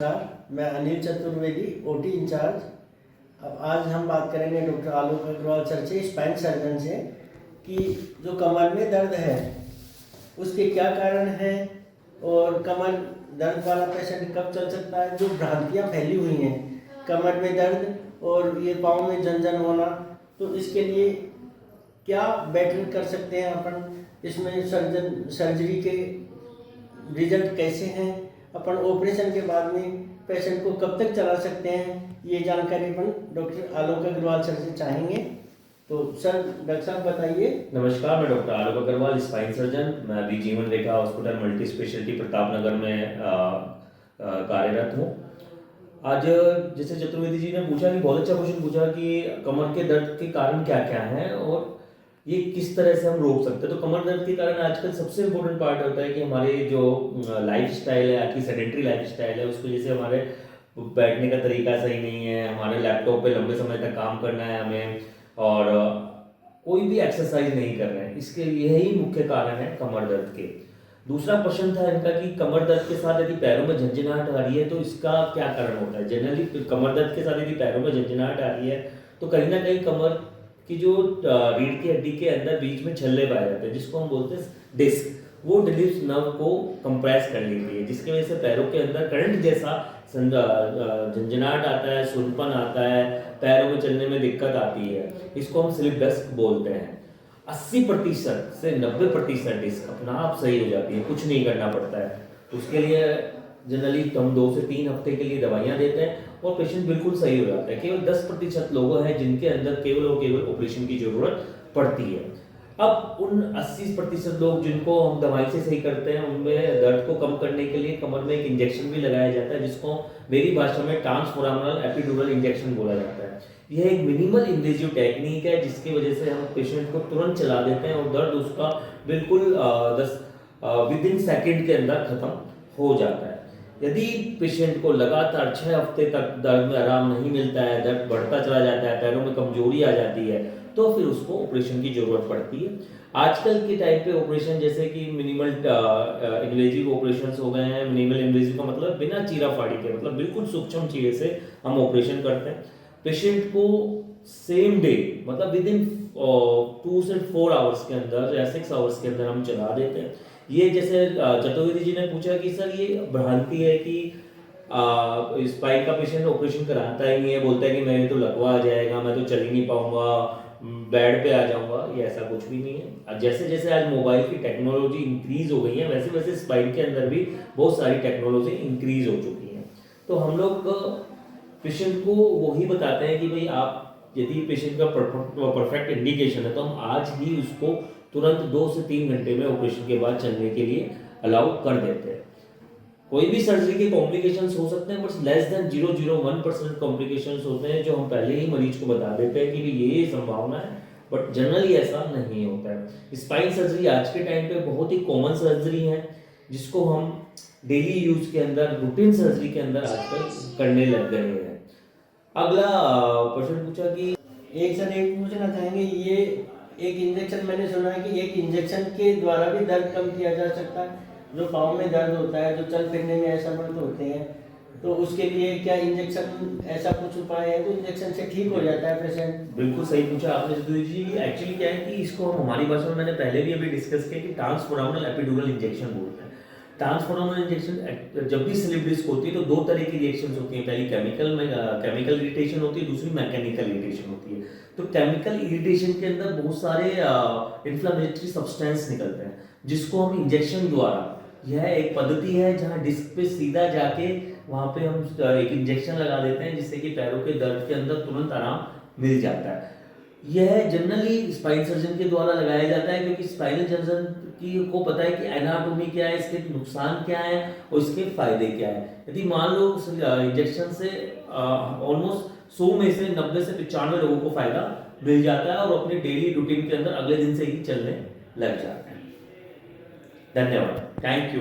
नमस्कार, मैं Anil Chaturvedi, OT in charge. अब आज हम बात करेंगे डॉक्टर आलोक अग्रवाल सर से, स्पाइन सर्जन से, कि जो कमर में दर्द है उसके क्या कारण हैं और कमर दर्द वाला पेशेंट कब चल सकता है। जो भ्रांतियाँ फैली हुई हैं कमर में दर्द और ये पाँव में जंजन होना, तो इसके लिए क्या बेटर कर सकते हैं अपन, इसमें सर्जरी के रिजल्ट कैसे हैं, अपन ऑपरेशन के बाद में पेशेंट को कब तक चला सकते हैं, ये जानकारी अपन डॉक्टर आलोक अग्रवाल सर से चाहेंगे। तो सर, डॉक्टर साहब बताइए। नमस्कार, मैं डॉक्टर आलोक अग्रवाल, स्पाइन सर्जन। मैं अभी जीवन रेखा hospital multi speciality Pratap Nagar में कार्यरत हूँ। आज जैसे चतुर्वेदी जी ने पूछा कि बहुत अच्छा क्वेश्चन पूछा कि कमर के दर्द के कारण क्या क्या हैं और ये किस तरह से हम रोक सकते हैं। तो कमर दर्द के कारण आजकल सबसे इम्पोर्टेंट पार्ट होता है कि हमारे जो लाइफ स्टाइल है, आज की सेडेंट्री लाइफ स्टाइल है, उसकी वजह से हमारे बैठने का तरीका सही नहीं है, हमारे लैपटॉप पे लंबे समय तक काम करना है हमें, और कोई भी एक्सरसाइज नहीं कर रहे हैं। इसके यही मुख्य कारण है कमर दर्द के। दूसरा प्रश्न था इनका कि कमर दर्द के साथ यदि पैरों में झंझनाहट आ रही है तो इसका क्या कारण होता है। जनरली कमर दर्द के साथ यदि पैरों में झंझनाहट आ रही है तो कहीं ना कहीं कमर की जो रीढ़ की हड्डी के अंदर बीच में छल्ले पाए जाते हैं, जिसको हम बोलते हैं डिस्क, वो डिस्क नर्व को कंप्रेस कर लेती है, जिसकी वजह से पैरों के अंदर करंट जैसा झंझनाहट आता है, सुनपन आता है, पैरों में चलने में दिक्कत आती है। इसको हम स्लिप डिस्क बोलते हैं। 80% से 90% डिस्क अपना आप सही हो जाती है, कुछ नहीं करना पड़ता है। उसके लिए जनरली हम 2 से 3 हफ्ते के लिए दवाइयाँ देते हैं और पेशेंट बिल्कुल सही हो जाता है। केवल 10% लोग हैं जिनके अंदर केवल और केवल ऑपरेशन की जरूरत पड़ती है। अब उन 80% लोग जिनको हम दवाई से सही करते हैं, उनमें दर्द को कम करने के लिए कमर में एक इंजेक्शन भी लगाया जाता है, जिसको मेरी भाषा में ट्रांसफोरामनल एपिड्यूरल इंजेक्शन बोला जाता है। यह एक मिनिमल इन्वेजिव टेक्निक है, जिसकी वजह से हम पेशेंट को तुरंत चला देते हैं और दर्द उसका बिल्कुल विद इन सेकेंड के अंदर खत्म हो जाता है। यदि पेशेंट को लगातार 6 हफ्ते तक दर्द में आराम नहीं मिलता है, दर्द बढ़ता चला जाता है, पैरों में कमजोरी आ जाती है, तो फिर उसको ऑपरेशन की जरूरत पड़ती है। आजकल के टाइप पे ऑपरेशन जैसे कि मिनिमल इन्वेजिव ऑपरेशंस हो गए हैं। मिनिमल इन्वेजिव का मतलब बिना चीरा फाड़ी के, मतलब बिल्कुल सूक्ष्म चीरे से हम ऑपरेशन करते हैं। पेशेंट को सेम डे, मतलब विद इन 2 से 4 आवर्स के अंदर या 6 आवर्स के अंदर हम चला देते हैं। ये जैसे चतुर्वेदी जी ने पूछा कि सर ये भ्रांति है कि स्पाइन का पेशेंट ऑपरेशन कराता ही नहीं है, बोलता है कि मेरे तो लकवा आ जाएगा, मैं तो चल ही नहीं पाऊंगा, बेड पे आ जाऊंगा। ये ऐसा कुछ भी नहीं है। जैसे जैसे आज मोबाइल की टेक्नोलॉजी इंक्रीज हो गई है, वैसे वैसे स्पाइन के अंदर भी बहुत सारी टेक्नोलॉजी इंक्रीज हो चुकी है। तो हम लोग पेशेंट को वही बताते हैं कि भाई आप, यदि पेशेंट का परफेक्ट इंडिकेशन है तो हम आज ही उसको तुरंत 2 से 3 घंटे में ऑपरेशन के बाद चलने के लिए अलाउ कर देते हैं। कोई भी सर्जरी के कॉम्प्लिकेशंस हो सकते हैं, बट लेस देन 0.01% कॉम्प्लिकेशंस होते हैं, जो हम पहले ही मरीज को बता देते हैं कि ये संभावना है, बट जनरली ऐसा नहीं होता है। स्पाइन सर्जरी आज के टाइम पे बहुत ही कॉमन सर्जरी है, जिसको हम डेली यूज के अंदर, रूटीन सर्जरी के अंदर आजकल करने लग गए हैं। अगला प्रश्न पूछा कि एक पूछना चाहेंगे, ये एक इंजेक्शन मैंने सुना है कि एक इंजेक्शन के द्वारा भी दर्द कम किया जा सकता है। जो पाँव में दर्द होता है, जो चल फिरने में असमर्थ होते हैं, तो उसके लिए क्या इंजेक्शन, ऐसा कुछ उपाय है तो इंजेक्शन से ठीक हो जाता है पेशेंट? बिल्कुल सही पूछा आपने जी। एक्चुअली क्या है कि इसको हम हमारी भाषा में, मैंने पहले भी अभी डिस्कस किया कि ट्रांसफोरामनल एपिड्यूरल इंजेक्शन बोलते हैं। ट्रांसफोरामनल इंजेक्शन जब भी स्लिप डिस्क होती है तो 2 तरह की रिएक्शंस होती हैं। पहली केमिकल इरिटेशन होती है, दूसरी मैकेनिकल इरिटेशन होती है। तो केमिकल इरिटेशन के अंदर बहुत सारे इन्फ्लेमेटरी सब्सटेंस निकलते हैं, जिसको हम इंजेक्शन द्वारा, यह एक पद्धति है जहां डिस्क पे सीधा जाके वहां पे हम एक इंजेक्शन लगा देते हैं, जिससे कि पैरों के दर्द के अंदर तुरंत आराम मिल जाता है। यह जनरली स्पाइन सर्जन के द्वारा लगाया जाता है, क्योंकि स्पाइनल सर्जन को पता है कि एनाटॉमी क्या है, इसके नुकसान क्या है और इसके फायदे क्या है। यदि मान लो इंजेक्शन से ऑलमोस्ट 100 में से 90 से 95 लोगों को फायदा मिल जाता है और अपने डेली रूटीन के अंदर अगले दिन से ही चलने लग जाते हैं। धन्यवाद, थैंक यू।